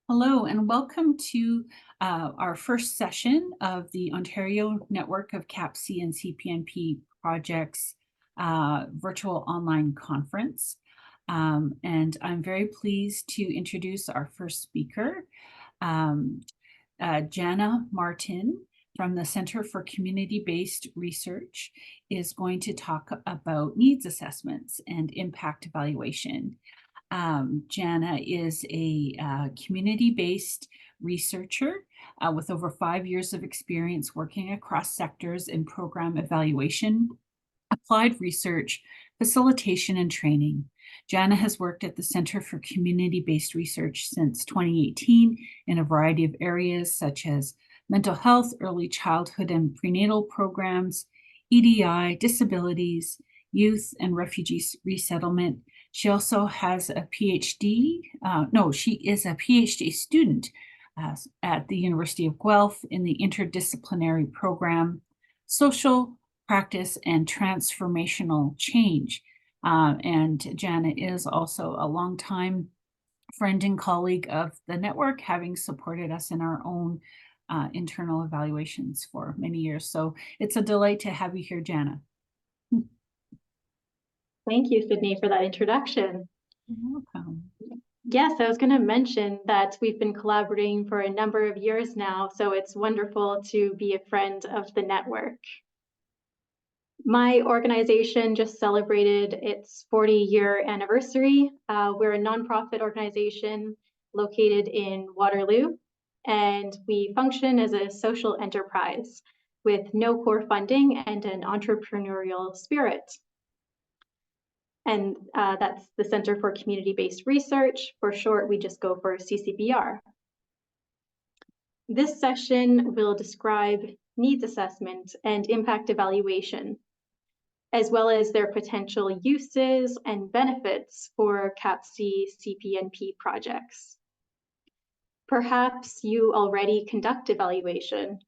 Hello and welcome to our first session of the Ontario Network of CAPC and CPNP projects virtual online conference. And I'm very pleased to introduce our first speaker, Janna Martin from the Center for Community-Based Research is going to talk about needs assessments and impact evaluation. Janna is a community-based researcher with over 5 years of experience working across sectors in program evaluation, applied research, facilitation, and training. Janna has worked at the Center for Community-Based Research since 2018 in a variety of areas such as mental health, early childhood and prenatal programs, EDI, disabilities, youth and refugee resettlement. She also has a PhD. She is a PhD student at the University of Guelph in the interdisciplinary program, Social Practice and Transformational Change. And Janna is also a longtime friend and colleague of the network, having supported us in our own internal evaluations for many years. So it's a delight to have you here, Janna. Thank you, Sydney, for that introduction. You're welcome. Yes, I was going to mention that we've been collaborating for a number of years now, so it's wonderful to be a friend of the network. My organization just celebrated its 40-year anniversary. We're a nonprofit organization located in Waterloo, and we function as a social enterprise with no core funding and an entrepreneurial spirit. And that's the Center for Community-Based Research. For short, we just go for CCBR. This session will describe needs assessment and impact evaluation, as well as their potential uses and benefits for CAPC CPNP projects. Perhaps you already conduct evaluation.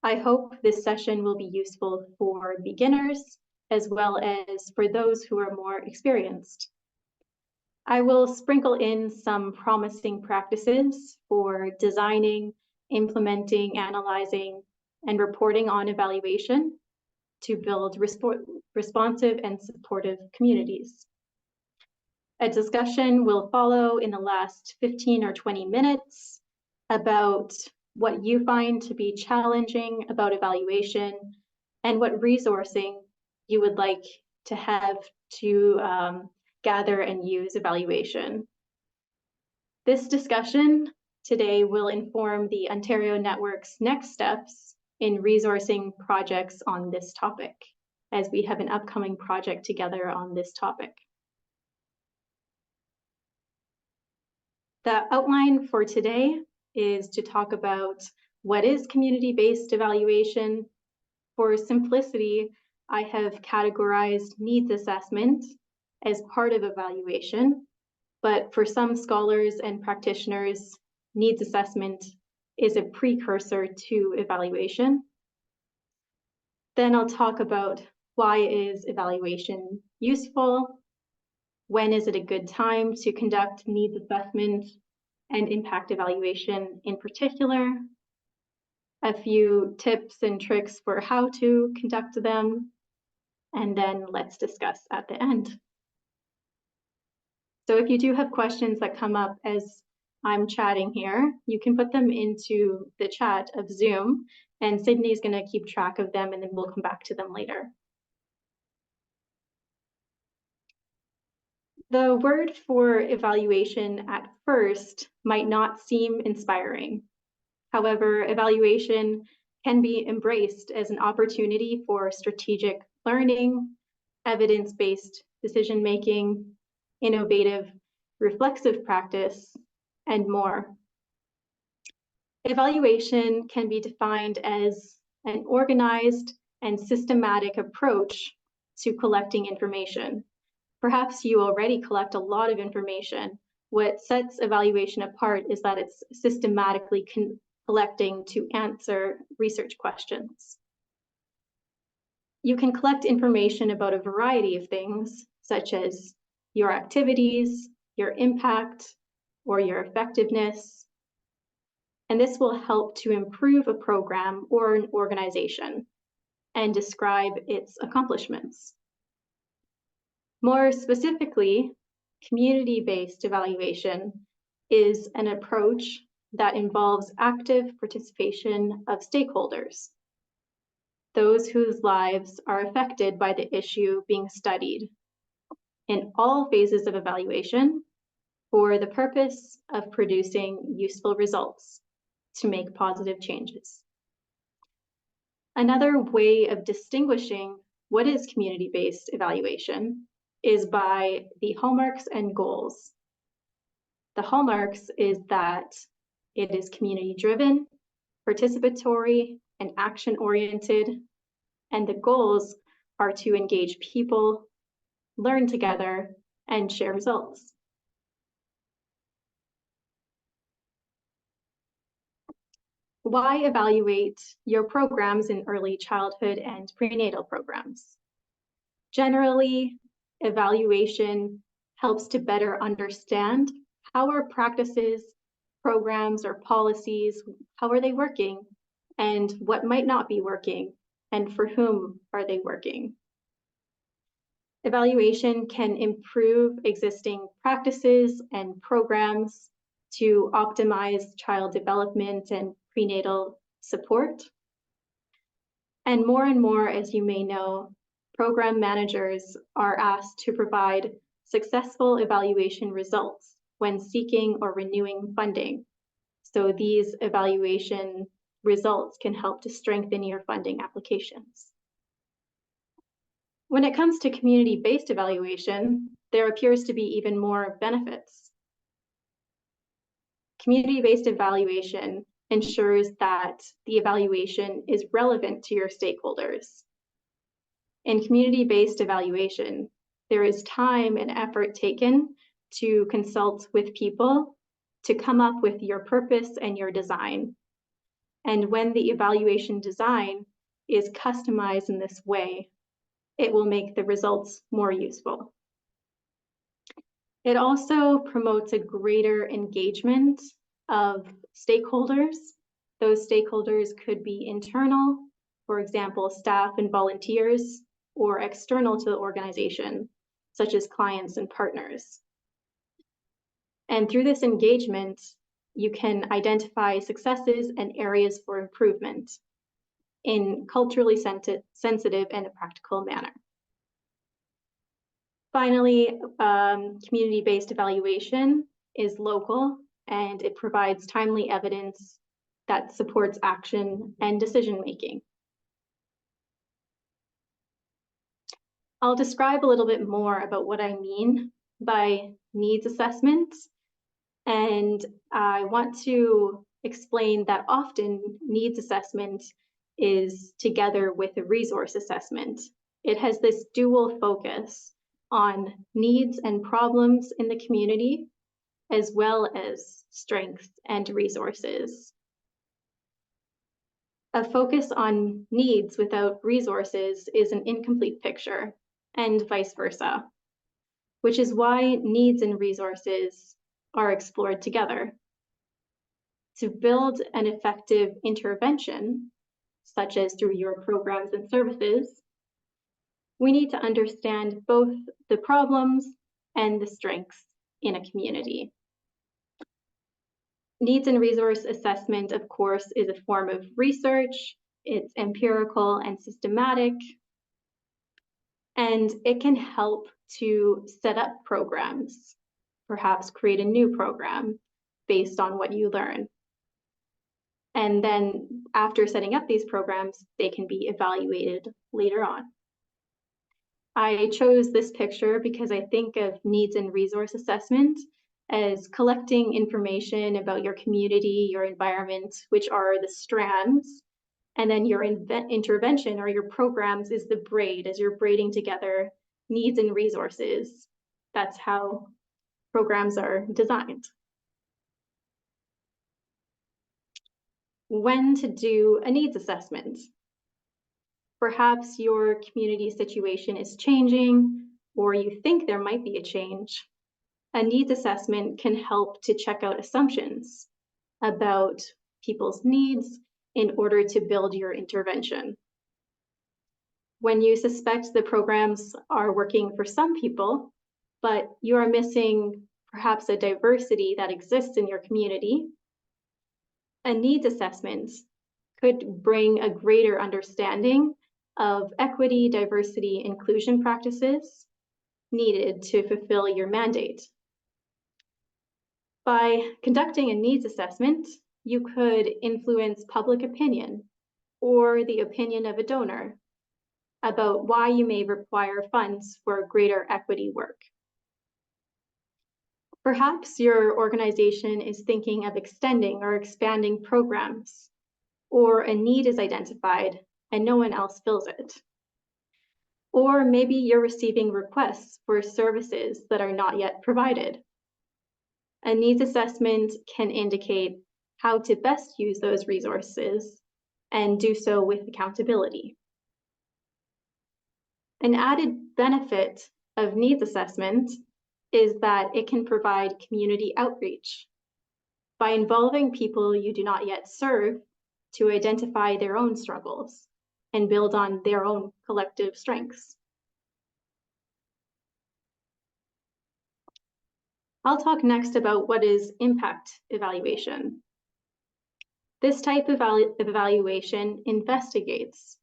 I hope this session will be useful for beginners, as well as for those who are more experienced. I will sprinkle in some promising practices for designing, implementing, analyzing, and reporting on evaluation to build responsive and supportive communities. A discussion will follow in the last 15 or 20 minutes about what you find to be challenging about evaluation and what resourcing you would like to have to gather and use evaluation. This discussion today will inform the Ontario Network's next steps in resourcing projects on this topic, as we have an upcoming project together on this topic. The outline for today is to talk about what is community-based evaluation. For simplicity, I have categorized needs assessment as part of evaluation, but for some scholars and practitioners, needs assessment is a precursor to evaluation. Then I'll talk about why is evaluation useful, when is it a good time to conduct needs assessment and impact evaluation in particular, a few tips and tricks for how to conduct them, and then let's discuss at the end. So if you do have questions that come up as I'm chatting here, you can put them into the chat of Zoom, and Sydney's going to keep track of them, and then we'll come back to them later. The word for evaluation at first might not seem inspiring. However, evaluation can be embraced as an opportunity for strategic learning, evidence-based decision-making, innovative, reflexive practice, and more. Evaluation can be defined as an organized and systematic approach to collecting information. Perhaps you already collect a lot of information. What sets evaluation apart is that it's systematically collecting to answer research questions. You can collect information about a variety of things, such as your activities, your impact, or your effectiveness, and this will help to improve a program or an organization and describe its accomplishments. More specifically, community-based evaluation is an approach that involves active participation of stakeholders, those whose lives are affected by the issue being studied, in all phases of evaluation for the purpose of producing useful results to make positive changes. Another way of distinguishing what is community-based evaluation is by the hallmarks and goals. The hallmarks is that it is community-driven, participatory, and action-oriented, and the goals are to engage people, learn together, and share results. Why evaluate your programs in early childhood and prenatal programs? Generally, evaluation helps to better understand how our practices, programs, or policies, how are they working, and what might not be working, and for whom are they working. Evaluation can improve existing practices and programs to optimize child development and prenatal support. And more, as you may know, program managers are asked to provide successful evaluation results when seeking or renewing funding. So these evaluation results can help to strengthen your funding applications. When it comes to community-based evaluation, there appears to be even more benefits. Community-based evaluation ensures that the evaluation is relevant to your stakeholders. In community-based evaluation, there is time and effort taken to consult with people to come up with your purpose and your design. And when the evaluation design is customized in this way, it will make the results more useful. It also promotes a greater engagement of stakeholders. Those stakeholders could be internal, for example, staff and volunteers, or external to the organization, such as clients and partners. And through this engagement, you can identify successes and areas for improvement in culturally sensitive and a practical manner. Finally, community-based evaluation is local, and it provides timely evidence that supports action and decision-making. I'll describe a little bit more about what I mean by needs assessment, and I want to explain that often needs assessment is together with a resource assessment. It has this dual focus on needs and problems in the community, as well as strengths and resources. A focus on needs without resources is an incomplete picture, and vice versa, which is why needs and resources are explored together. To build an effective intervention, such as through your programs and services, we need to understand both the problems and the strengths in a community. Needs and resource assessment, of course, is a form of research. It's empirical and systematic, and it can help to set up programs, perhaps create a new program based on what you learn. And then after setting up these programs, they can be evaluated later on. I chose this picture because I think of needs and resource assessment as collecting information about your community, your environment, which are the strands, and then your intervention or your programs is the braid, as you're braiding together needs and resources. That's how programs are designed. When to do a needs assessment. Perhaps your community situation is changing, or you think there might be a change. A needs assessment can help to check out assumptions about people's needs in order to build your intervention. When you suspect the programs are working for some people, but you are missing perhaps a diversity that exists in your community, a needs assessment could bring a greater understanding of equity, diversity, inclusion practices needed to fulfill your mandate. By conducting a needs assessment, you could influence public opinion or the opinion of a donor about why you may require funds for greater equity work. Perhaps your organization is thinking of extending or expanding programs, or a need is identified and no one else fills it. Or maybe you're receiving requests for services that are not yet provided. A needs assessment can indicate how to best use those resources and do so with accountability. An added benefit of needs assessment is that it can provide community outreach by involving people you do not yet serve to identify their own struggles and build on their own collective strengths. I'll talk next about what is impact evaluation. This type of evaluation investigates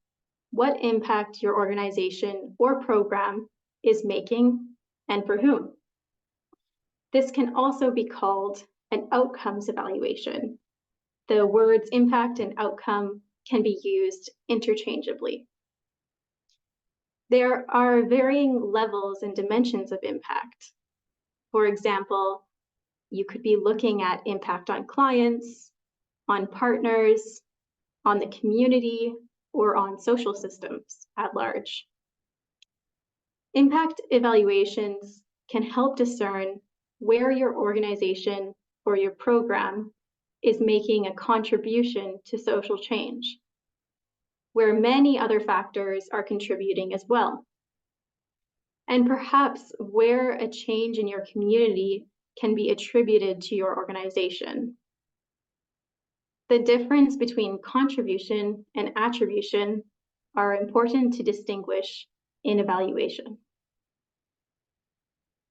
what impact your organization or program is making and for whom. This can also be called an outcomes evaluation. The words impact and outcome can be used interchangeably. There are varying levels and dimensions of impact. For example, you could be looking at impact on clients, on partners, on the community, or on social systems at large. Impact evaluations can help discern where your organization or your program is making a contribution to social change, where many other factors are contributing as well, and perhaps where a change in your community can be attributed to your organization. The difference between contribution and attribution are important to distinguish in evaluation.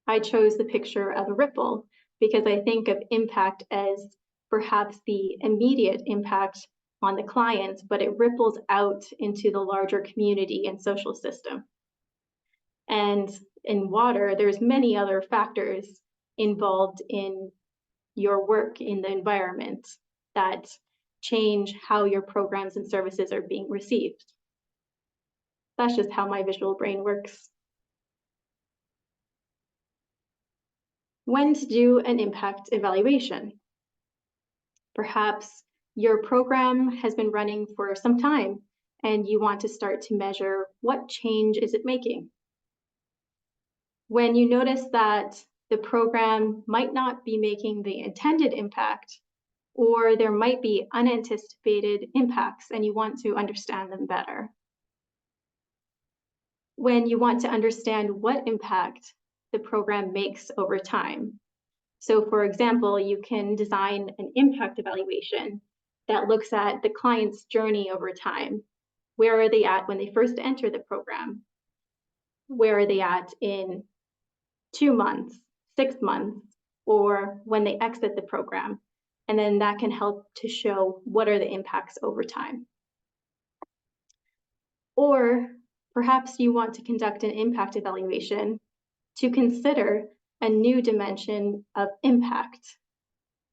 I chose the picture of a ripple because I think of impact as perhaps the immediate impact on the client, but it ripples out into the larger community and social system. And in water, there's many other factors involved in your work in the environment that change how your programs and services are being received. That's just how my visual brain works. When to do an impact evaluation. Perhaps your program has been running for some time and you want to start to measure what change is it making. When you notice that the program might not be making the intended impact, or there might be unanticipated impacts and you want to understand them better. When you want to understand what impact the program makes over time. So for example, you can design an impact evaluation that looks at the client's journey over time. Where are they at when they first enter the program? Where are they at in 2 months, 6 months, or when they exit the program? And then that can help to show what are the impacts over time. Or perhaps you want to conduct an impact evaluation to consider a new dimension of impact.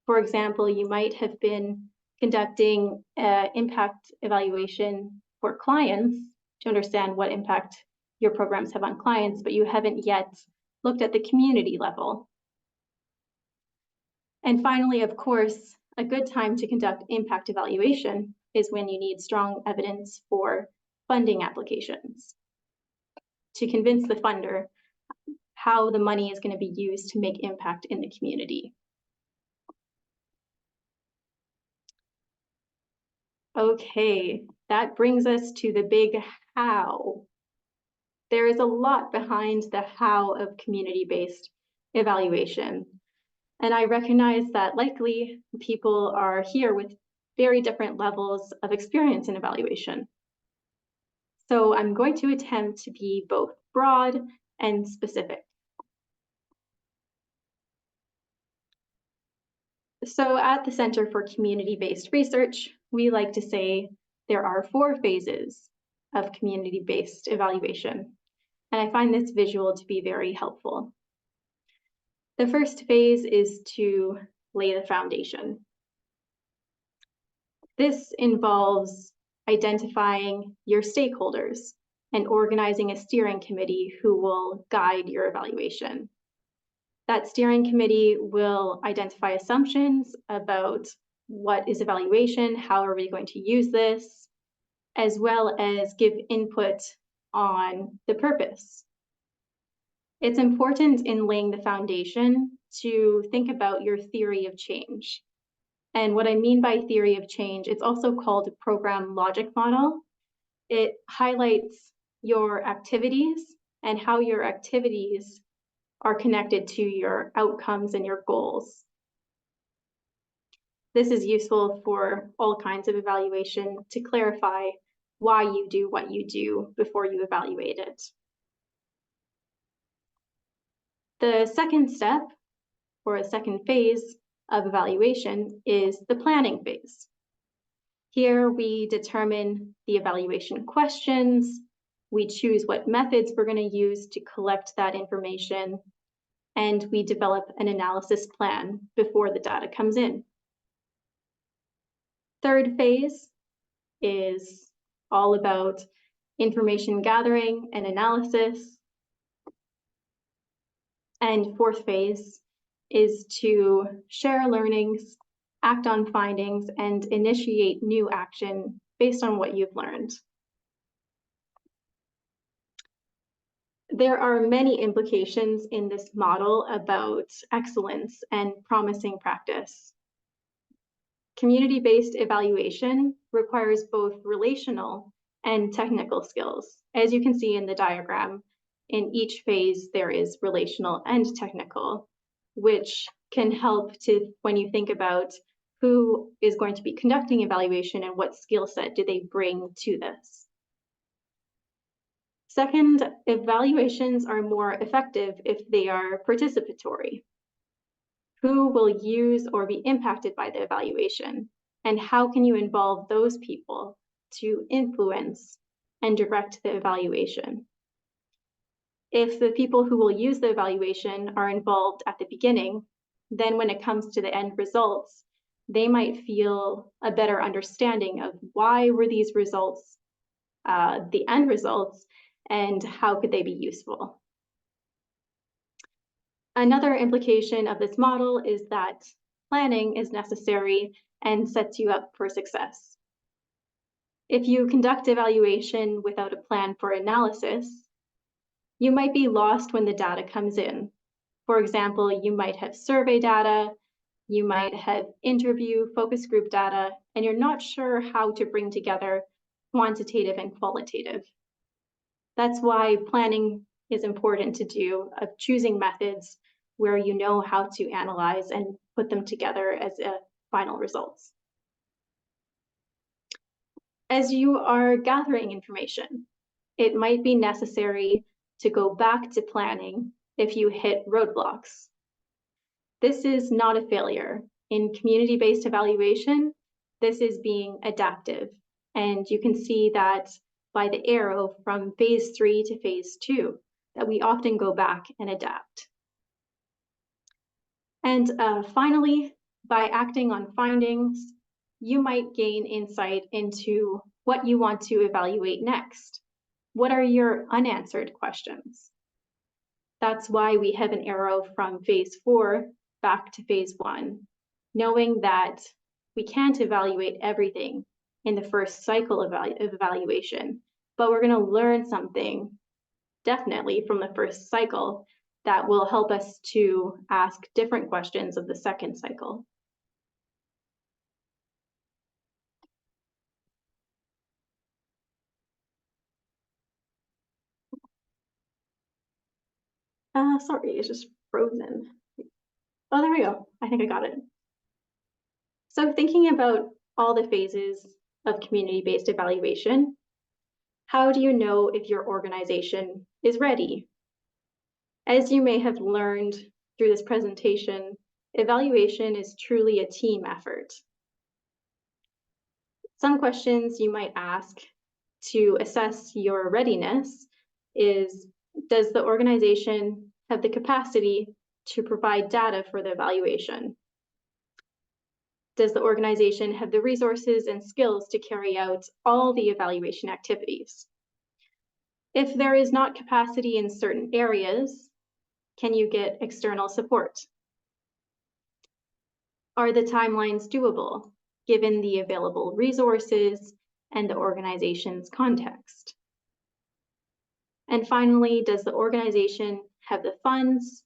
For example, you might have been conducting an impact evaluation for clients to understand what impact your programs have on clients, but you haven't yet looked at the community level. And finally, of course, a good time to conduct impact evaluation is when you need strong evidence for funding applications to convince the funder how the money is going to be used to make impact in the community. Okay, that brings us to the big how. There is a lot behind the how of community-based evaluation. And I recognize that likely people are here with very different levels of experience in evaluation. So I'm going to attempt to be both broad and specific. So at the Center for Community-Based Research, we like to say there are 4 phases of community-based evaluation, and I find this visual to be very helpful. The first phase is to lay the foundation. This involves identifying your stakeholders and organizing a steering committee who will guide your evaluation. That steering committee will identify assumptions about what is evaluation, how are we going to use this, as well as give input on the purpose. It's important in laying the foundation to think about your theory of change. And what I mean by theory of change, it's also called a program logic model. It highlights your activities and how your activities are connected to your outcomes and your goals. This is useful for all kinds of evaluation to clarify why you do what you do before you evaluate it. The second step, or a second phase of evaluation, is the planning phase. Here we determine the evaluation questions, we choose what methods we're going to use to collect that information, and we develop an analysis plan before the data comes in. Third phase is all about information gathering and analysis. And fourth phase is to share learnings, act on findings, and initiate new action based on what you've learned. There are many implications in this model about excellence and promising practice. Community-based evaluation requires both relational and technical skills. As you can see in the diagram, in each phase there is relational and technical, which can help to, when you think about who is going to be conducting evaluation and what skill set do they bring to this. Second, evaluations are more effective if they are participatory. Who will use or be impacted by the evaluation, and how can you involve those people to influence and direct the evaluation? If the people who will use the evaluation are involved at the beginning, then when it comes to the end results, they might feel a better understanding of why were these results the end results, and how could they be useful. Another implication of this model is that planning is necessary and sets you up for success. If you conduct evaluation without a plan for analysis, you might be lost when the data comes in. For example, you might have survey data, you might have interview focus group data, and you're not sure how to bring together quantitative and qualitative. That's why planning is important to do, of choosing methods where you know how to analyze and put them together as a final results. As you are gathering information, it might be necessary to go back to planning if you hit roadblocks. This is not a failure. In community-based evaluation, this is being adaptive. And you can see that by the arrow from phase 3 to phase 2, that we often go back and adapt. And finally, by acting on findings, you might gain insight into what you want to evaluate next. What are your unanswered questions? That's why we have an arrow from phase 4 back to phase 1, knowing that we can't evaluate everything in the first cycle of evaluation, but we're going to learn something definitely from the first cycle that will help us to ask different questions of the second cycle. Sorry, it's just frozen. Oh, there we go. I think I got it. So thinking about all the phases of community-based evaluation. How do you know if your organization is ready? As you may have learned through this presentation, evaluation is truly a team effort. Some questions you might ask to assess your readiness is, does the organization have the capacity to provide data for the evaluation? Does the organization have the resources and skills to carry out all the evaluation activities? If there is not capacity in certain areas, can you get external support? Are the timelines doable, given the available resources and the organization's context? And finally, does the organization have the funds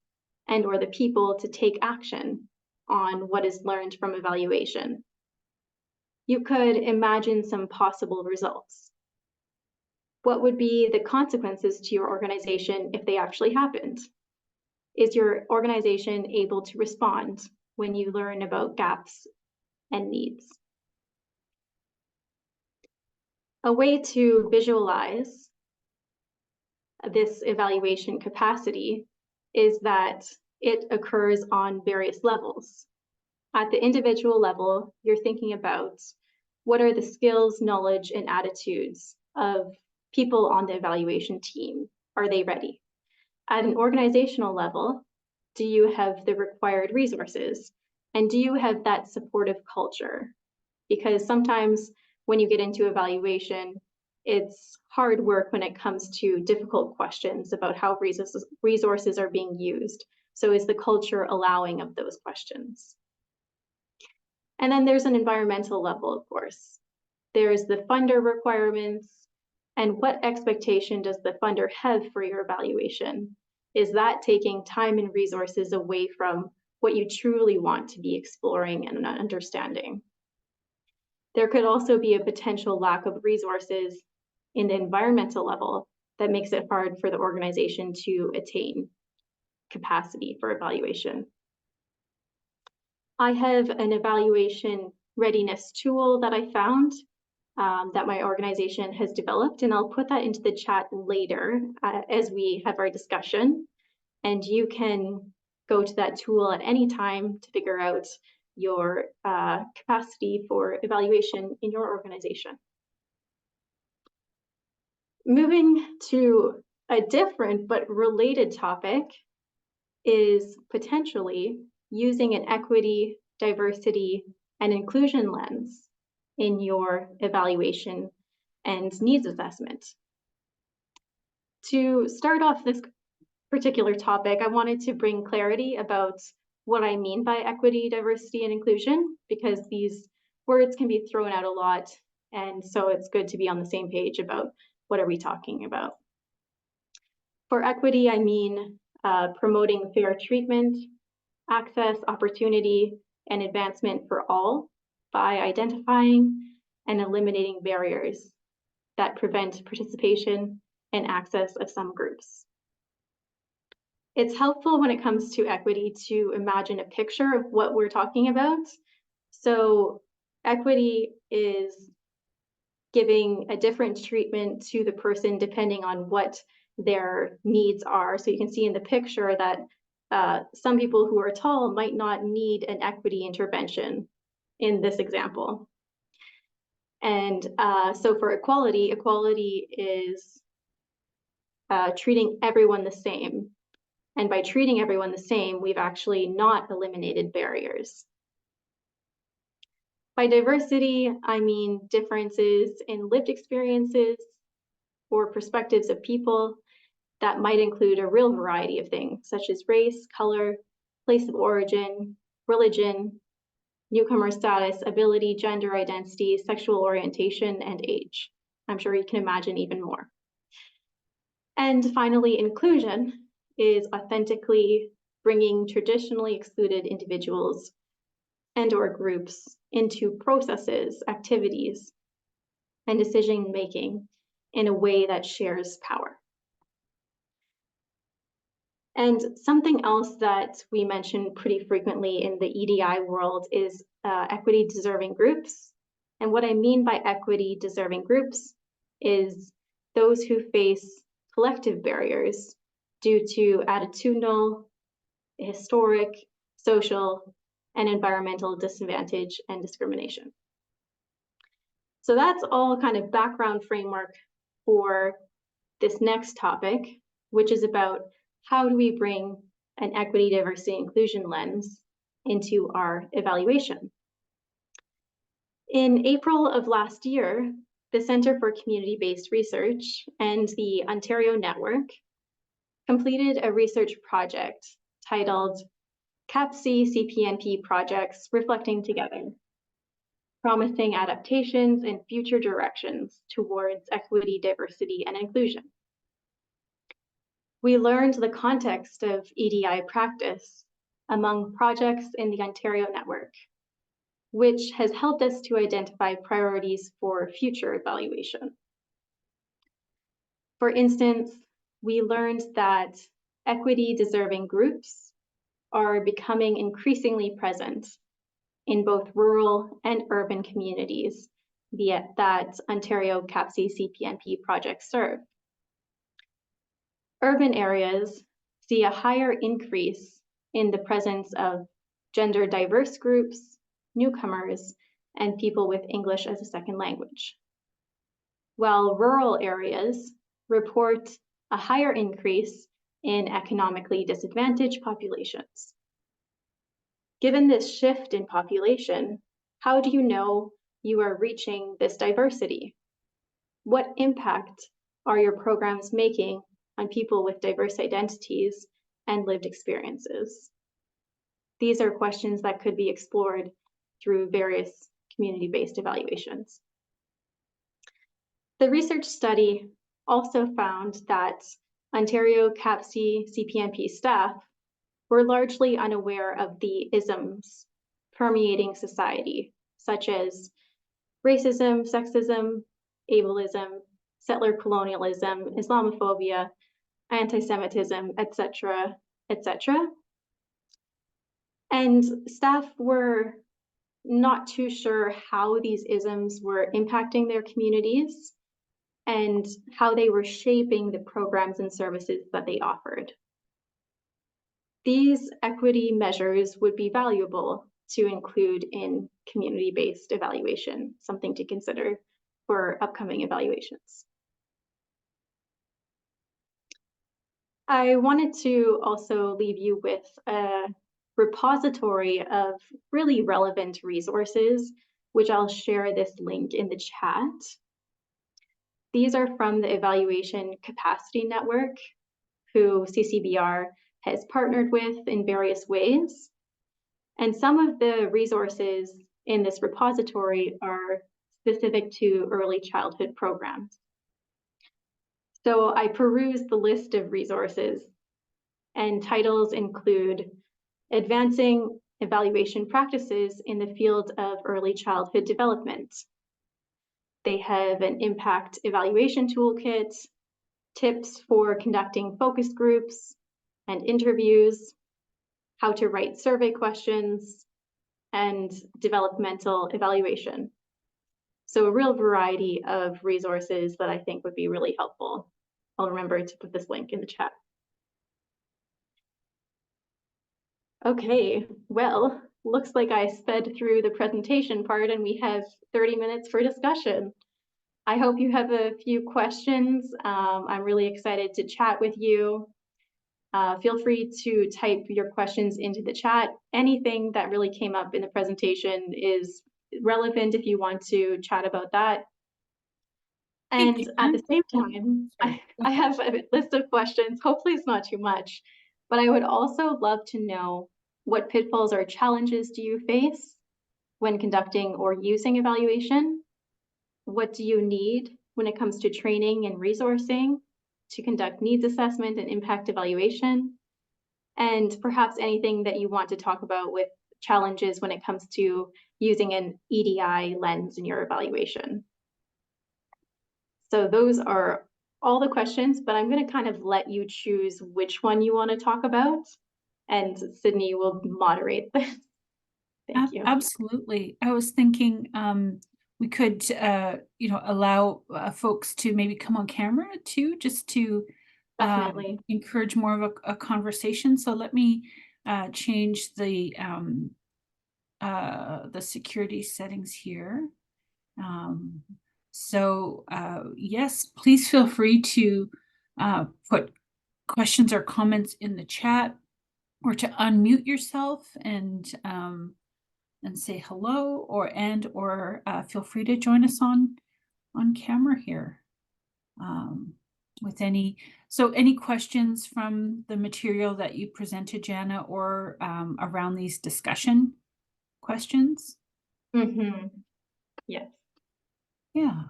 and/or the people to take action on what is learned from evaluation? You could imagine some possible results. What would be the consequences to your organization if they actually happened? Is your organization able to respond when you learn about gaps and needs? A way to visualize this evaluation capacity is that it occurs on various levels. At the individual level, you're thinking about what are the skills, knowledge, and attitudes of people on the evaluation team? Are they ready? At an organizational level, do you have the required resources? And do you have that supportive culture? Because sometimes when you get into evaluation, it's hard work when it comes to difficult questions about how resources are being used. So is the culture allowing of those questions? And then there's an environmental level, of course. There's the funder requirements, and what expectation does the funder have for your evaluation? Is that taking time and resources away from what you truly want to be exploring and understanding? There could also be a potential lack of resources in the environmental level that makes it hard for the organization to attain capacity for evaluation. I have an evaluation readiness tool that I found that my organization has developed, and I'll put that into the chat later as we have our discussion. And you can go to that tool at any time to figure out your capacity for evaluation in your organization. Moving to a different but related topic is potentially using an equity, diversity, and inclusion lens in your evaluation and needs assessment. To start off this particular topic, I wanted to bring clarity about what I mean by equity, diversity, and inclusion, because these words can be thrown out a lot, and so it's good to be on the same page about what are we talking about. For equity, I mean promoting fair treatment, access, opportunity, and advancement for all by identifying and eliminating barriers that prevent participation and access of some groups. It's helpful when it comes to equity to imagine a picture of what we're talking about. So equity is giving a different treatment to the person depending on what their needs are. So you can see in the picture that some people who are tall might not need an equity intervention in this example. And so for equality, equality is treating everyone the same. And by treating everyone the same, we've actually not eliminated barriers. By diversity, I mean differences in lived experiences or perspectives of people that might include a real variety of things, such as race, color, place of origin, religion, newcomer status, ability, gender identity, sexual orientation, and age. I'm sure you can imagine even more. And finally, inclusion is authentically bringing traditionally excluded individuals and/or groups into processes, activities, and decision-making in a way that shares power. And something else that we mention pretty frequently in the EDI world is equity-deserving groups. And what I mean by equity deserving groups is those who face collective barriers due to attitudinal, historic, social, and environmental disadvantage and discrimination. So that's all kind of background framework for this next topic, which is about how do we bring an equity, diversity, inclusion lens into our evaluation. In April of last year, the Centre for Community-Based Research and the Ontario Network completed a research project titled CAPC CPNP Projects Reflecting Together, Promising Adaptations and Future Directions Towards Equity, Diversity, and Inclusion. We learned the context of EDI practice among projects in the Ontario Network, which has helped us to identify priorities for future evaluation. For instance, we learned that equity-deserving groups are becoming increasingly present in both rural and urban communities that Ontario CAPC CPNP projects serve. Urban areas see a higher increase in the presence of gender diverse groups, newcomers, and people with English as a second language, while rural areas report a higher increase in economically disadvantaged populations. Given this shift in population, how do you know you are reaching this diversity? What impact are your programs making on people with diverse identities and lived experiences? These are questions that could be explored through various community-based evaluations. The research study also found that Ontario CAPC CPNP staff were largely unaware of the isms permeating society, such as racism, sexism, ableism, settler colonialism, Islamophobia, anti-Semitism, etc., etc. And staff were not too sure how these isms were impacting their communities and how they were shaping the programs and services that they offered. These equity measures would be valuable to include in community-based evaluation, something to consider for upcoming evaluations. I wanted to also leave you with a repository of really relevant resources, which I'll share this link in the chat. These are from the Evaluation Capacity Network, who CCBR has partnered with in various ways. And some of the resources in this repository are specific to early childhood programs. So I perused the list of resources, and titles include Advancing Evaluation Practices in the Field of Early Childhood Development. They have an impact evaluation toolkit, tips for conducting focus groups and interviews, how to write survey questions, and developmental evaluation. So a real variety of resources that I think would be really helpful. I'll remember to put this link in the chat. Okay, well, looks like I sped through the presentation part and we have 30 minutes for discussion. I hope you have a few questions. I'm really excited to chat with you. Feel free to type your questions into the chat. Anything that really came up in the presentation is relevant if you want to chat about that. And at the same time, I have a list of questions. Hopefully it's not too much, but I would also love to know what pitfalls or challenges do you face when conducting or using evaluation? What do you need when it comes to training and resourcing to conduct needs assessment and impact evaluation? And perhaps anything that you want to talk about with challenges when it comes to using an EDI lens in your evaluation. So those are all the questions, but I'm going to kind of let you choose which one you want to talk about, and Sydney will moderate this. Thank you. Absolutely. I was thinking we could, allow folks to maybe come on camera too, just to Definitely. encourage more of a conversation. So let me change the security settings here. Yes, please feel free to put questions or comments in the chat, or to unmute yourself and say hello, or feel free to join us on camera here. With any questions from the material that you presented, Janna, or around these discussion questions? Yes. Yeah.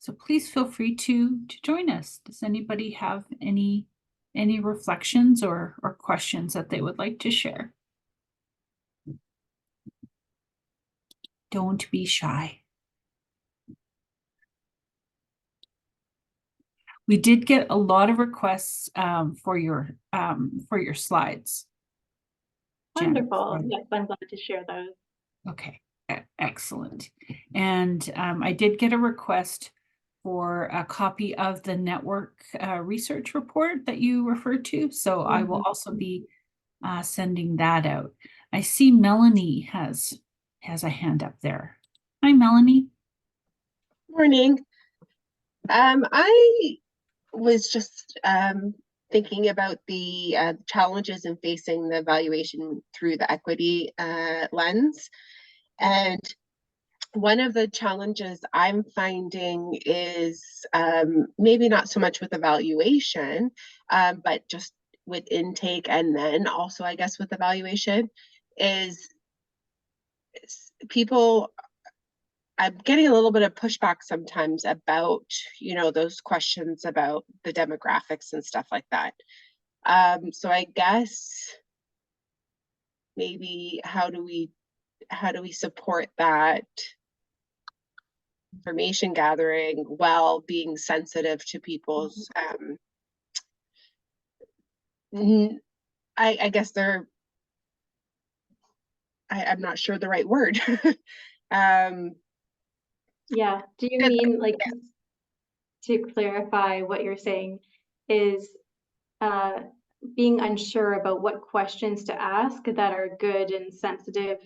So please feel free to join us. Does anybody have any reflections or questions that they would like to share? Don't be shy. We did get a lot of requests for your slides. Janna. Wonderful. Yes, I'm glad to share those. Okay, excellent. And I did get a request for a copy of the network research report that you referred to. So I will also be sending that out. I see Melanie has a hand up there. Hi, Melanie. Morning. I was just thinking about the challenges in facing the evaluation through the equity lens. And one of the challenges I'm finding is maybe not so much with evaluation, but just with intake, and then also, I guess, with evaluation, is people, I'm getting a little bit of pushback sometimes about, those questions about the demographics and stuff like that. So I guess maybe how do we support that information gathering while being sensitive to people's I guess I'm not sure the right word. Yeah. Do you mean, like, to clarify what you're saying is being unsure about what questions to ask that are good and sensitive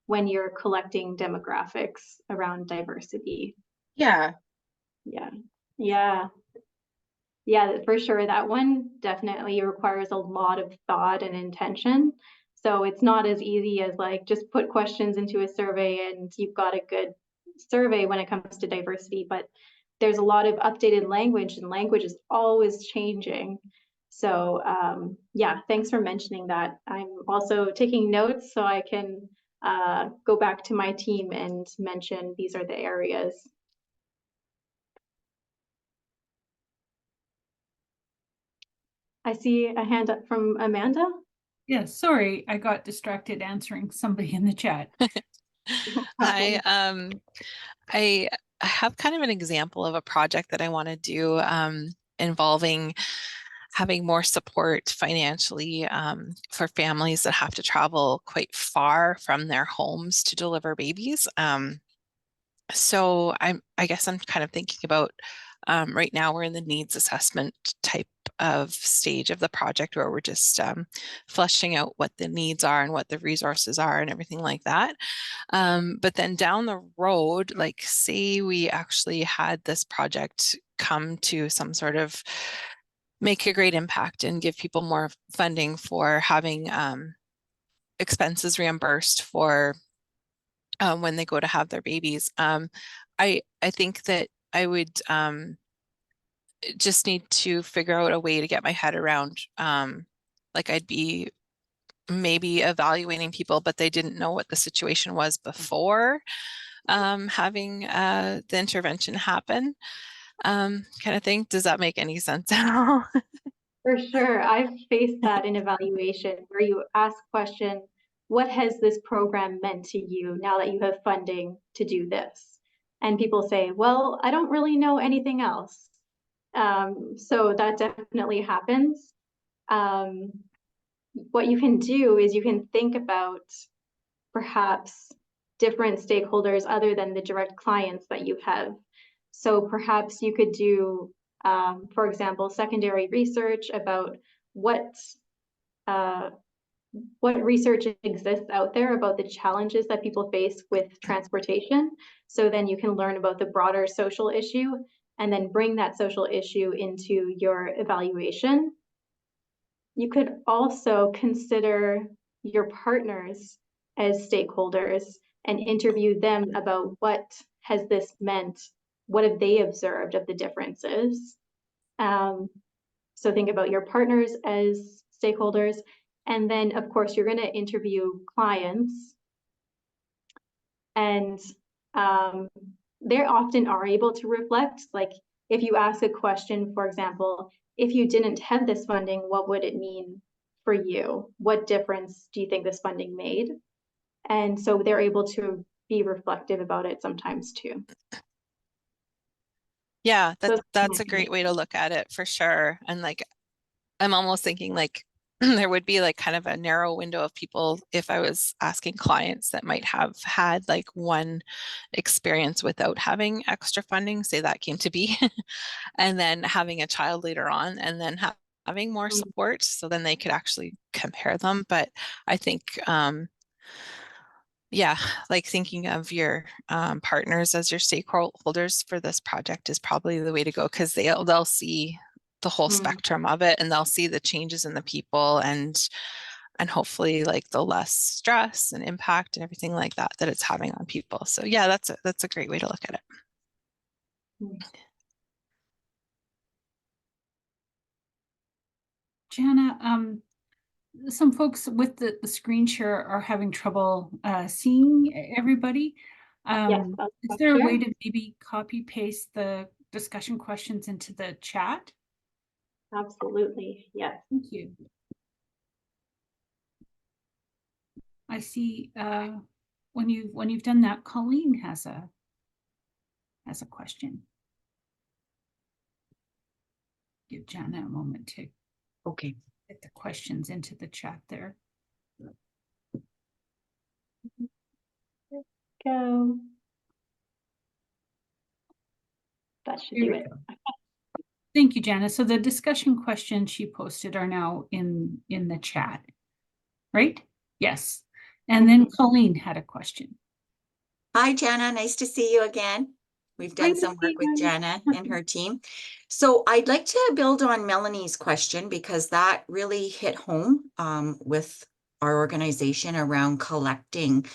when you're collecting demographics around diversity? Yeah. Yeah, for sure. That one definitely requires a lot of thought and intention. So it's not as easy as, like, just put questions into a survey and you've got a good survey when it comes to diversity, but there's a lot of updated language, and language is always changing. So yeah, thanks for mentioning that. I'm also taking notes so I can go back to my team and mention these are the areas. I see a hand up from Amanda. Yeah, sorry, I got distracted answering somebody in the chat. Hi, I have kind of an example of a project that I want to do involving having more support financially for families that have to travel quite far from their homes to deliver babies. So I guess I'm kind of thinking about right now we're in the needs assessment type of stage of the project, where we're just fleshing out what the needs are and what the resources are and everything like that. But then down the road, like, say we actually had this project come to some sort of make a great impact and give people more funding for having expenses reimbursed for when they go to have their babies. I think that I would just need to figure out a way to get my head around, like, I'd be maybe evaluating people, but they didn't know what the situation was before having the intervention happen, kind of thing. Does that make any sense at all? For sure. I've faced that in evaluation where you ask question, what has this program meant to you now that you have funding to do this? And people say, well, I don't really know anything else. So that definitely happens. What you can do is you can think about perhaps different stakeholders other than the direct clients that you have. So perhaps you could do, for example, secondary research about what research exists out there about the challenges that people face with transportation. So then you can learn about the broader social issue and then bring that social issue into your evaluation. You could also consider your partners as stakeholders and interview them about what has this meant, what have they observed of the differences. So think about your partners as stakeholders. And then, of course, you're going to interview clients. And they often are able to reflect. Like if you ask a question, for example, if you didn't have this funding, what would it mean for you? What difference do you think this funding made? And so they're able to be reflective about it sometimes too. Yeah, So that's a great way to look at it for sure. And like, I'm almost thinking like there would be like kind of a narrow window of people if I was asking clients that might have had like one experience without having extra funding, say that came to be, and then having a child later on, and then having more support, so then they could actually compare them. But I think yeah, like thinking of your partners as your stakeholders for this project is probably the way to go, because they'll see the whole spectrum of it, and they'll see the changes in the people, and hopefully like the less stress and impact and everything like that that it's having on people. So yeah, that's a great way to look at it. Janna, some folks with the screen share are having trouble seeing everybody. yes, Is there a way to maybe copy paste the discussion questions into the chat? Absolutely, yes. Thank you. I see when you've done that, Colleen has a question. Give Janna a moment to get the questions into the chat there. Go. That should do it. Thank you, Janna. So the discussion questions she posted are now in the chat, right? Yes. And then Colleen had a question. Hi, Janna. Nice to see you again. We've done some work with Janna and her team. So I'd like to build on Melanie's question, because that really hit home with our organization around collecting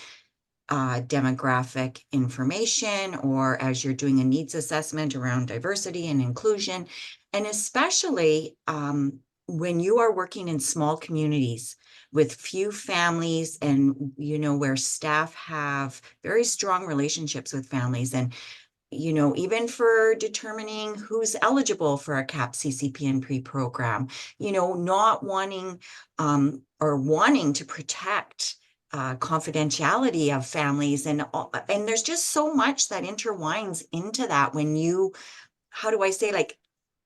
demographic information, or as you're doing a needs assessment around diversity and inclusion, and especially when you are working in small communities with few families, and where staff have very strong relationships with families, and even for determining who's eligible for a CAPC CPNP program, not wanting or wanting to protect confidentiality of families, and there's just so much that intertwines into that when you, how do I say, like,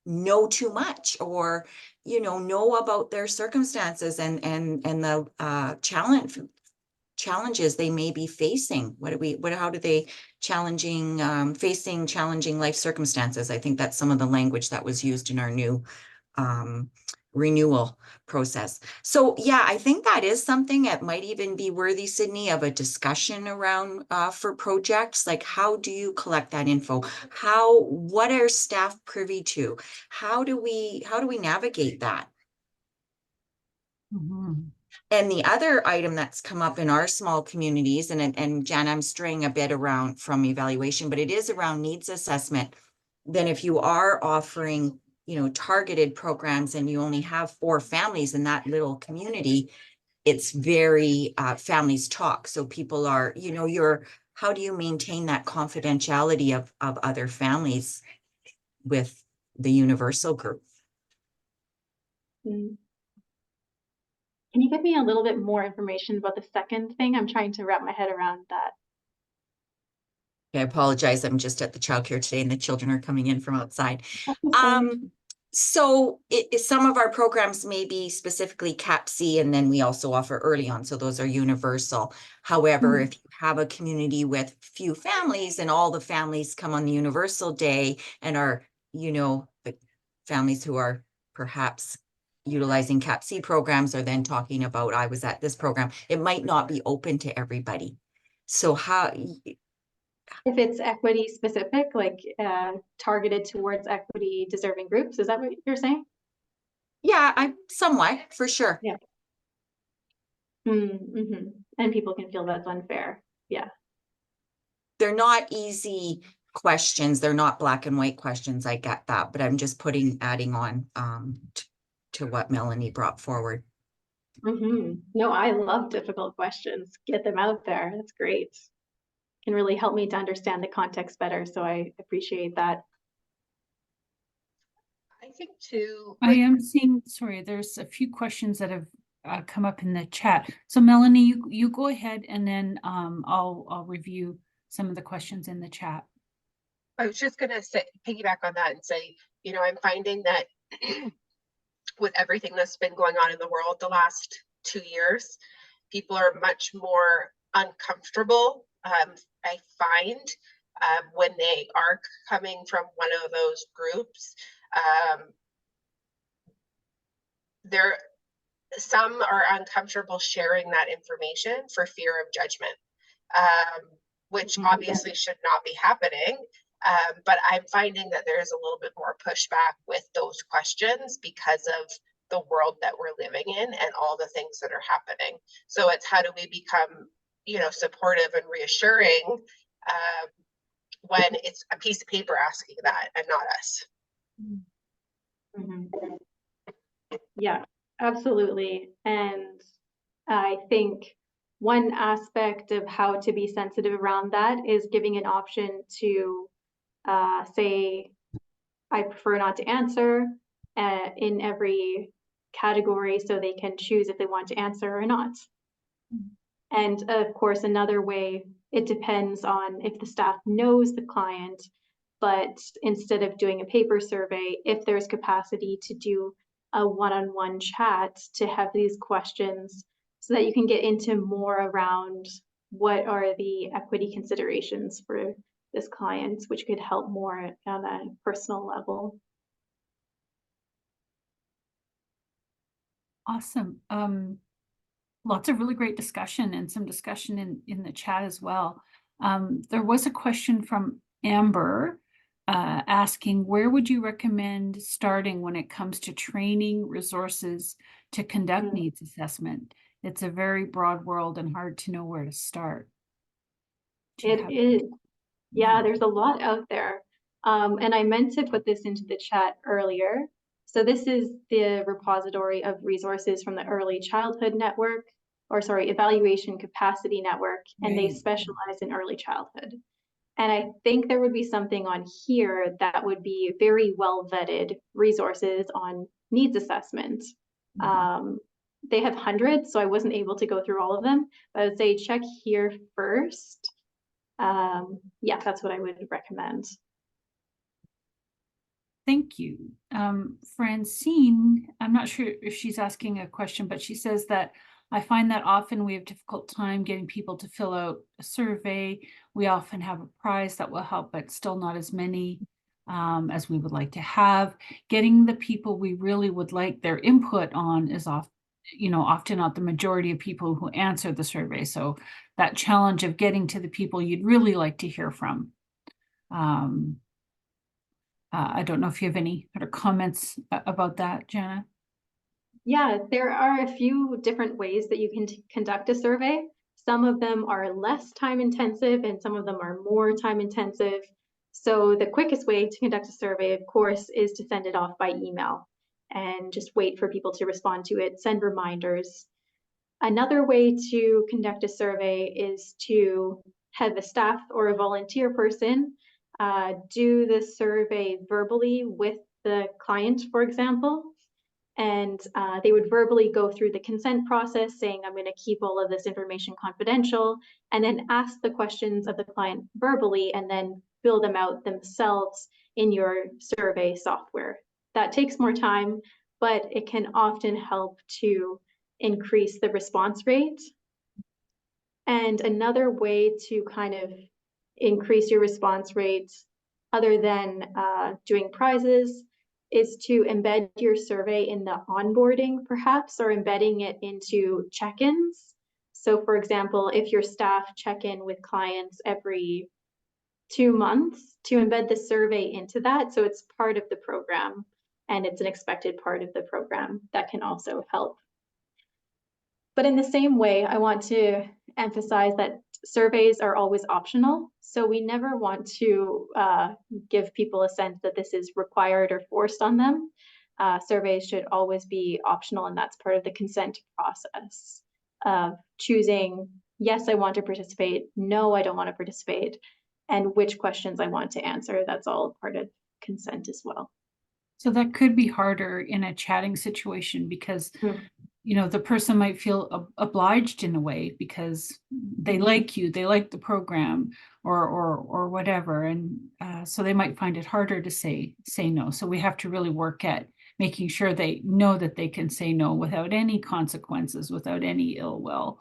know too much, or know about their circumstances and the challenges they may be facing. How do they facing challenging life circumstances? I think that's some of the language that was used in our new renewal process. So yeah, I think that is something that might even be worthy, Sydney, of a discussion around for projects. Like, how do you collect that info? What are staff privy to? How do we navigate that? And the other item that's come up in our small communities, and Jan, I'm straying a bit around from evaluation, but it is around needs assessment. Then if you are offering targeted programs and you only have 4 families in that little community, it's very families talk. So people are, how do you maintain that confidentiality of other families with the universal group? Can you give me a little bit more information about the second thing? I'm trying to wrap my head around that. I apologize. I'm just at the childcare today and the children are coming in from outside. So some of our programs may be specifically CAPC, and then we also offer early on. So those are universal. However, if you have a community with few families and all the families come on the universal day and are, the families who are perhaps utilizing CAPC programs are then talking about, I was at this program, it might not be open to everybody. So If it's equity specific, like targeted towards equity deserving groups, is that what you're saying? yeah, I'm somewhat, for sure. Yeah. Mm-hmm. And people can feel that's unfair. Yeah. They're not easy questions. They're not black and white questions. I get that, but I'm just adding on to what Melanie brought forward. No, I love difficult questions. Get them out there. That's great. Can really help me to understand the context better. So I appreciate that. I think too. I am seeing, sorry, there's a few questions that have come up in the chat. So Melanie, you go ahead, and then I'll review some of the questions in the chat. I was just gonna say, piggyback on that and say, I'm finding that with everything that's been going on in the world the last 2 years, people are much more uncomfortable. I find when they are coming from one of those groups, some are uncomfortable sharing that information for fear of judgment, which obviously should not be happening. But I'm finding that there's a little bit more pushback with those questions because of the world that we're living in and all the things that are happening. So it's how do we become, supportive and reassuring when it's a piece of paper asking that and not us. Yeah, absolutely. And I think one aspect of how to be sensitive around that is giving an option to say, I prefer not to answer in every category, so they can choose if they want to answer or not. And of course, another way, it depends on if the staff knows the client, but instead of doing a paper survey, if there's capacity to do a one-on-one chat to have these questions so that you can get into more around what are the equity considerations for this client, which could help more on a personal level. Awesome. Lots of really great discussion and some discussion in the chat as well. There was a question from Amber asking, where would you recommend starting when it comes to training resources to conduct needs assessment? It's a very broad world and hard to know where to start. It is. Yeah, there's a lot out there. And I meant to put this into the chat earlier. So this is the repository of resources from the Early Childhood Network, or sorry, Evaluation Capacity Network, and they specialize in early childhood. And I think there would be something on here that would be very well vetted resources on needs assessment. They have hundreds, so I wasn't able to go through all of them, but I would say check here first. Yeah, that's what I would recommend. Thank you. Francine, I'm not sure if she's asking a question, but she says that I find that often we have difficult time getting people to fill out a survey. We often have a prize that will help, but still not as many as we would like to have. Getting the people we really would like their input on is often not the majority of people who answer the survey. So that challenge of getting to the people you'd really like to hear from. I don't know if you have any other comments about that, Janna. Yeah, there are a few different ways that you can conduct a survey. Some of them are less time intensive and some of them are more time intensive. So the quickest way to conduct a survey, of course, is to send it off by email and just wait for people to respond to it, send reminders. Another way to conduct a survey is to have a staff or a volunteer person do the survey verbally with the client, for example. And they would verbally go through the consent process saying, I'm going to keep all of this information confidential, and then ask the questions of the client verbally and then fill them out themselves in your survey software. That takes more time, but it can often help to increase the response rate. And another way to kind of increase your response rate, other than doing prizes, is to embed your survey in the onboarding, perhaps, or embedding it into check-ins. So for example, if your staff check in with clients every 2 months, to embed the survey into that, so it's part of the program and it's an expected part of the program, that can also help. But in the same way, I want to emphasize that surveys are always optional. So we never want to give people a sense that this is required or forced on them. Surveys should always be optional, and that's part of the consent process of choosing, yes, I want to participate, no, I don't want to participate, and which questions I want to answer. That's all part of consent as well. So that could be harder in a chatting situation because you know, the person might feel obliged in a way because they like you, they like the program or whatever. And so they might find it harder to say no. So we have to really work at making sure they know that they can say no without any consequences, without any ill will,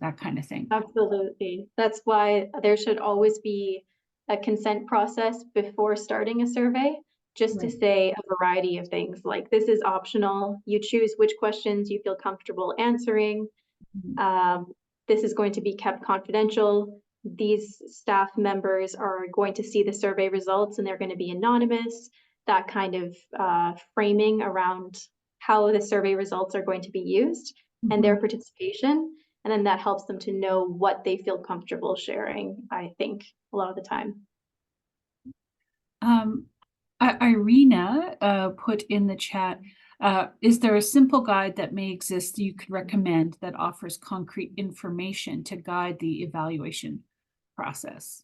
that kind of thing. Absolutely. That's why there should always be a consent process before starting a survey, just to say a variety of things like this is optional. You choose which questions you feel comfortable answering. This is going to be kept confidential. These staff members are going to see the survey results and they're going to be anonymous. That kind of framing around how the survey results are going to be used and their participation. And then that helps them to know what they feel comfortable sharing, I think, a lot of the time. Irina put in the chat, is there a simple guide that may exist you could recommend that offers concrete information to guide the evaluation process?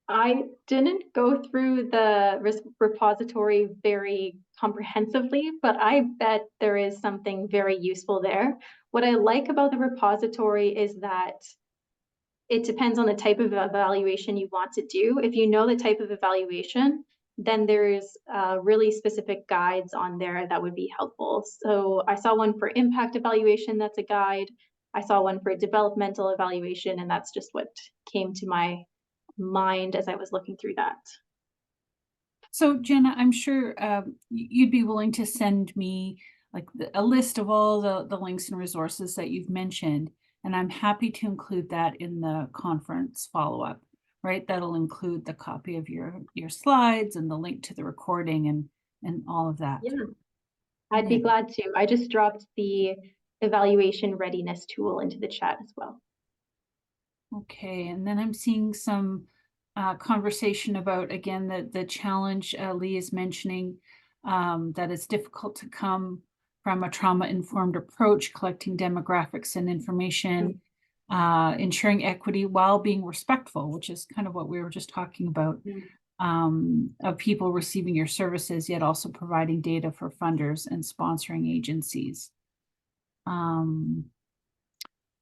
I didn't go through the repository very comprehensively, but I bet there is something very useful there. What I like about the repository is that it depends on the type of evaluation you want to do. If you know the type of evaluation, then there's really specific guides on there that would be helpful. So I saw one for impact evaluation, that's a guide. I saw one for developmental evaluation, and that's just what came to my mind as I was looking through that. So Janna, I'm sure you'd be willing to send me like a list of all the links and resources that you've mentioned, and I'm happy to include that in the conference follow-up, right? That'll include the copy of your slides and the link to the recording and all of that. Yeah, I'd be glad to. I just dropped the evaluation readiness tool into the chat as well. Okay, and then I'm seeing some conversation about, again, the challenge Lee is mentioning, that it's difficult to come from a trauma-informed approach, collecting demographics and information, ensuring equity while being respectful, which is kind of what we were just talking about, of people receiving your services, yet also providing data for funders and sponsoring agencies.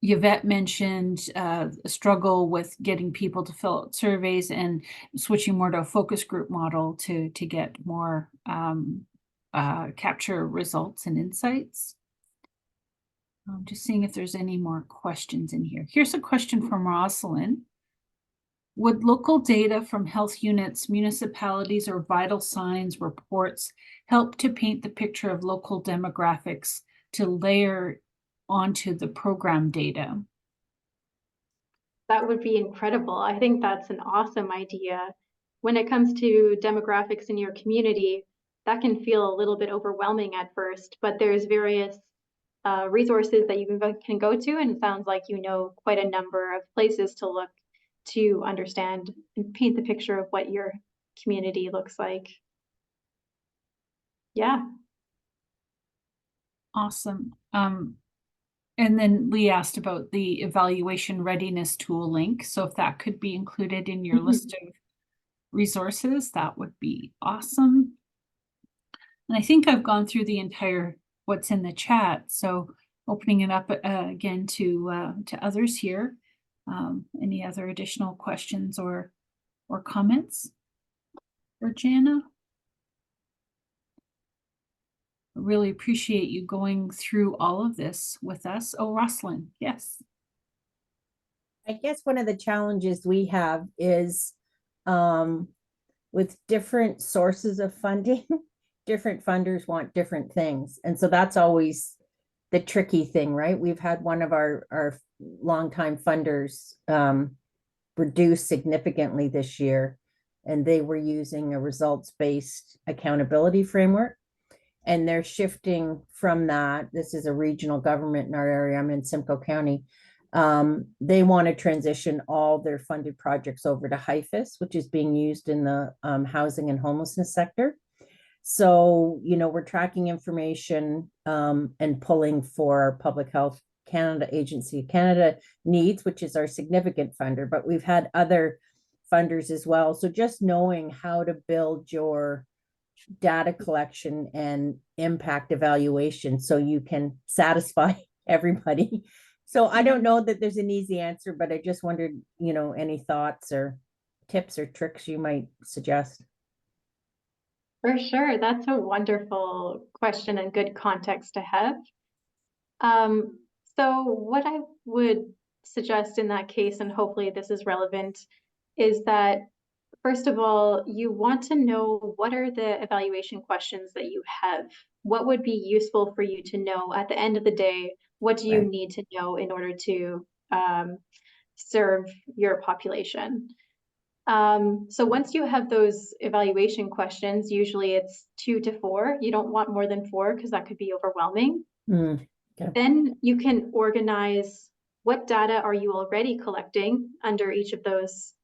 Yvette mentioned a struggle with getting people to fill out surveys and switching more to a focus group model to get more capture results and insights. I'm just seeing if there's any more questions in here. Here's a question from Rosalind. Would local data from health units, municipalities, or vital signs reports help to paint the picture of local demographics to layer onto the program data? That would be incredible. I think that's an awesome idea. When it comes to demographics in your community, that can feel a little bit overwhelming at first, but there's various resources that you can go to, and it sounds like you know quite a number of places to look to understand and paint the picture of what your community looks like. Yeah. Awesome. And then Lee asked about the evaluation readiness tool link. So if that could be included in your list of resources, that would be awesome. And I think I've gone through the entire what's in the chat. So opening it up again to others here. Any other additional questions or comments? or Janna? Really appreciate you going through all of this with us. Oh, Roslyn, yes. I guess one of the challenges we have is with different sources of funding, different funders want different things. And so that's always the tricky thing, right? We've had one of our longtime funders reduce significantly this year, and they were using a results-based accountability framework. And they're shifting from that. This is a regional government in our area. I'm in Simcoe County. They want to transition all their funded projects over to HIFIS, which is being used in the housing and homelessness sector. So, you know, we're tracking information and pulling for our Public Health Canada Agency Canada needs, which is our significant funder, but we've had other funders as well. So just knowing how to build your data collection and impact evaluation so you can satisfy everybody. So I don't know that there's an easy answer, but I just wondered, you know, any thoughts or tips or tricks you might suggest. For sure. That's a wonderful question and good context to have. So what I would suggest in that case, and hopefully this is relevant, is that first of all, you want to know what are the evaluation questions that you have. What would be useful for you to know at the end of the day? What do you need to know in order to serve your population? So once you have those evaluation questions, usually it's 2 to 4. You don't want more than 4 because that could be overwhelming. Okay. Then you can organize what data are you already collecting under each of those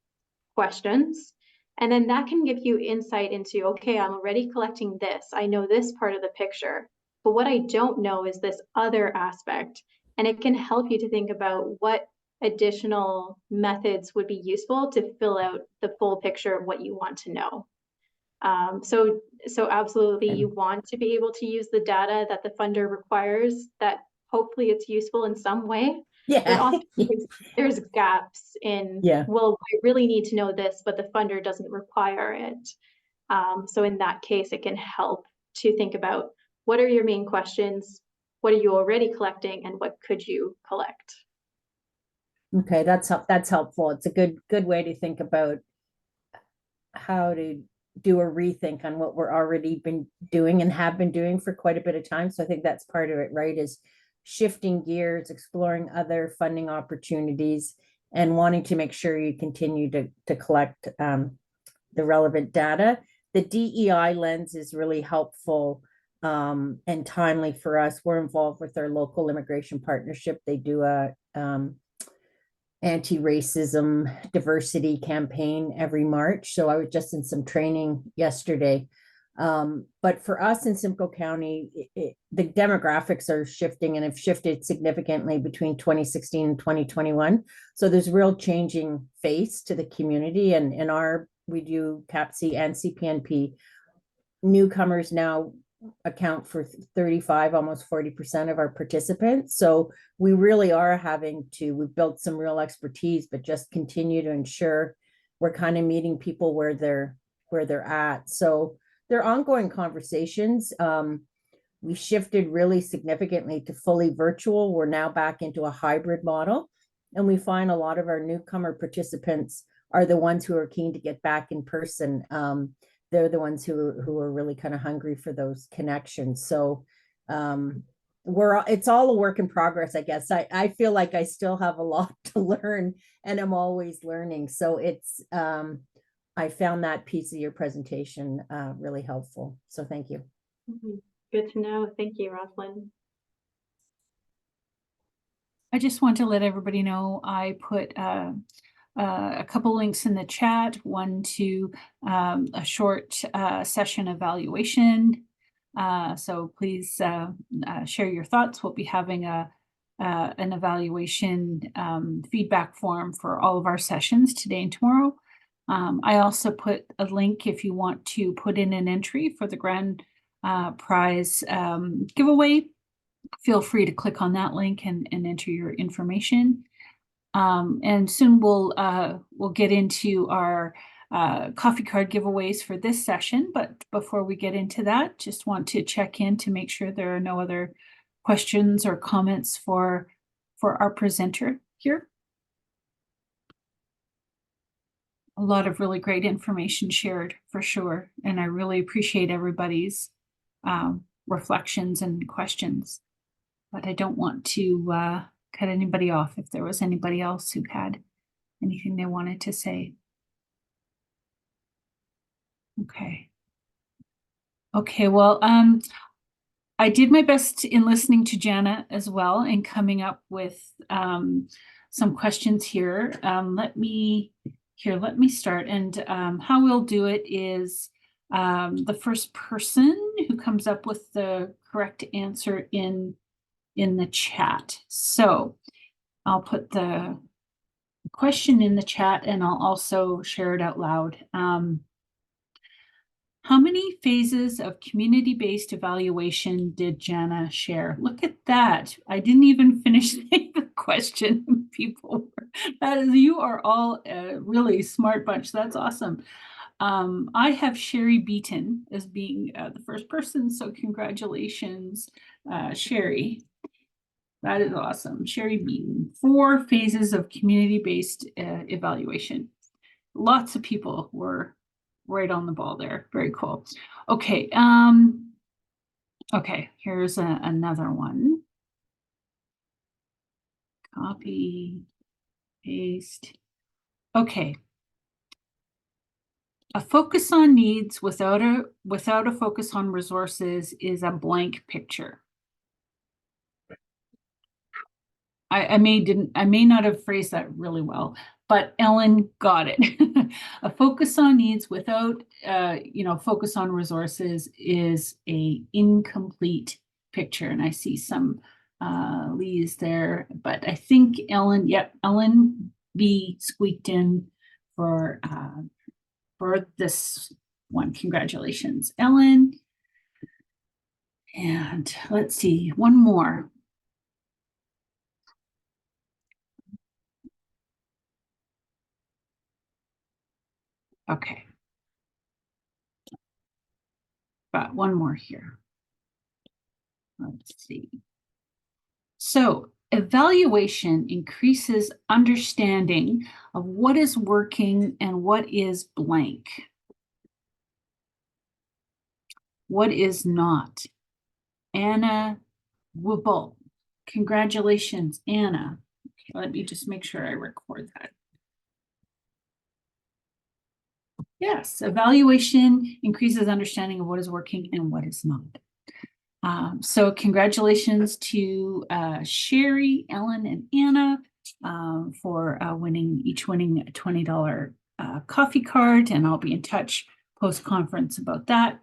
questions. And then that can give you insight into, okay, I'm already collecting this. I know this part of the picture, but what I don't know is this other aspect. And it can help you to think about what additional methods would be useful to fill out the full picture of what you want to know. So absolutely, you want to be able to use the data that the funder requires, that hopefully it's useful in some way. But Yeah. often there's gaps in, well, I really need to know this, but the funder doesn't require it. So in that case, it can help to think about what are your main questions, what are you already collecting, and what could you collect? Okay, that's helpful. It's a good way to think about how to do a rethink on what we're already been doing and have been doing for quite a bit of time. So I think that's part of it, right? Is shifting gears, exploring other funding opportunities, and wanting to make sure you continue to collect the relevant data. The DEI lens is really helpful and timely for us. We're involved with our local immigration partnership. They do a anti-racism diversity campaign every March. So I was just in some training yesterday. But for us in Simcoe County, the demographics are shifting and have shifted significantly between 2016 and 2021. So there's real changing face to the community. And we do CAPC and CPNP. Newcomers now account for 35, almost 40% of our participants. So we really are we've built some real expertise, but just continue to ensure we're kind of meeting people where they're at. So they're ongoing conversations. We shifted really significantly to fully virtual. We're now back into a hybrid model. And we find a lot of our newcomer participants are the ones who are keen to get back in person. They're the ones who are really kind of hungry for those connections. So it's all a work in progress, I guess. I feel like I still have a lot to learn and I'm always learning. So it's I found that piece of your presentation really helpful. So thank you. Good to know. Thank you, Roslyn. I just want to let everybody know I put a couple links in the chat, one to a short session evaluation. So please share your thoughts. We'll be having an evaluation feedback form for all of our sessions today and tomorrow. I also put a link if you want to put in an entry for the grand prize giveaway. Feel free to click on that link and enter your information. And soon we'll get into our coffee card giveaways for this session, but before we get into that, just want to check in to make sure there are no other questions or comments for our presenter here. A lot of really great information shared for sure, and I really appreciate everybody's reflections and questions. But I don't want to cut anybody off if there was anybody else who had anything they wanted to say. Okay. Okay, well, I did my best in listening to Janna as well and coming up with some questions here. Let me start. And how we'll do it is the first person who comes up with the correct answer in the chat. So I'll put the question in the chat and I'll also share it out loud. How many phases of community-based evaluation did Janna share? Look at that. I didn't even finish the question. People, you are all a really smart bunch. That's awesome. I have Sherry Beaton as being the first person, so congratulations, Sherry. That is awesome. Sherry Beaton, 4 phases of community-based evaluation. Lots of people were right on the ball there. Very cool. Okay. Okay, here's another one. Copy, paste. Okay. A focus on needs without a focus on resources is a blank picture. I may not have phrased that really well, but Ellen got it. A focus on needs without focus on resources is a incomplete picture. And I see some Lee's there, but I think Ellen, Ellen B squeaked in for this one. Congratulations, Ellen. And let's see, one more. Okay. Got one more here. Let's see. So evaluation increases understanding of what is working and what is blank. What is not? Anna Wubble. Congratulations, Anna. Okay, let me just make sure I record that. Yes, evaluation increases understanding of what is working and what is not. So congratulations to Sherry, Ellen, and Anna for winning a $20 coffee card, and I'll be in touch post-conference about that.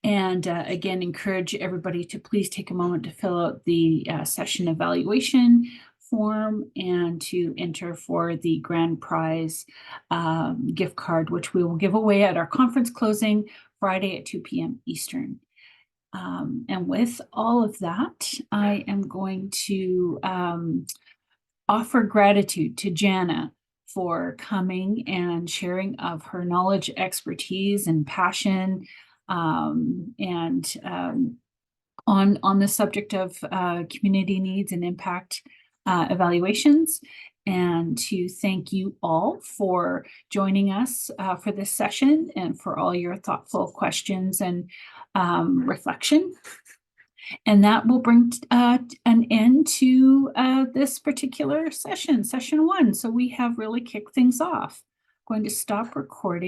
And again, encourage everybody to please take a moment to fill out the session evaluation form and to enter for the grand prize gift card, which we will give away at our conference closing Friday at 2 p.m. Eastern. And with all of that, I am going to offer gratitude to Janna for coming and sharing of her knowledge, expertise, and passion on the subject of community needs and impact evaluations, and to thank you all for joining us for this session and for all your thoughtful questions and reflection. And that will bring an end to this particular session, session 1. So we have really kicked things off. I'm going to stop recording.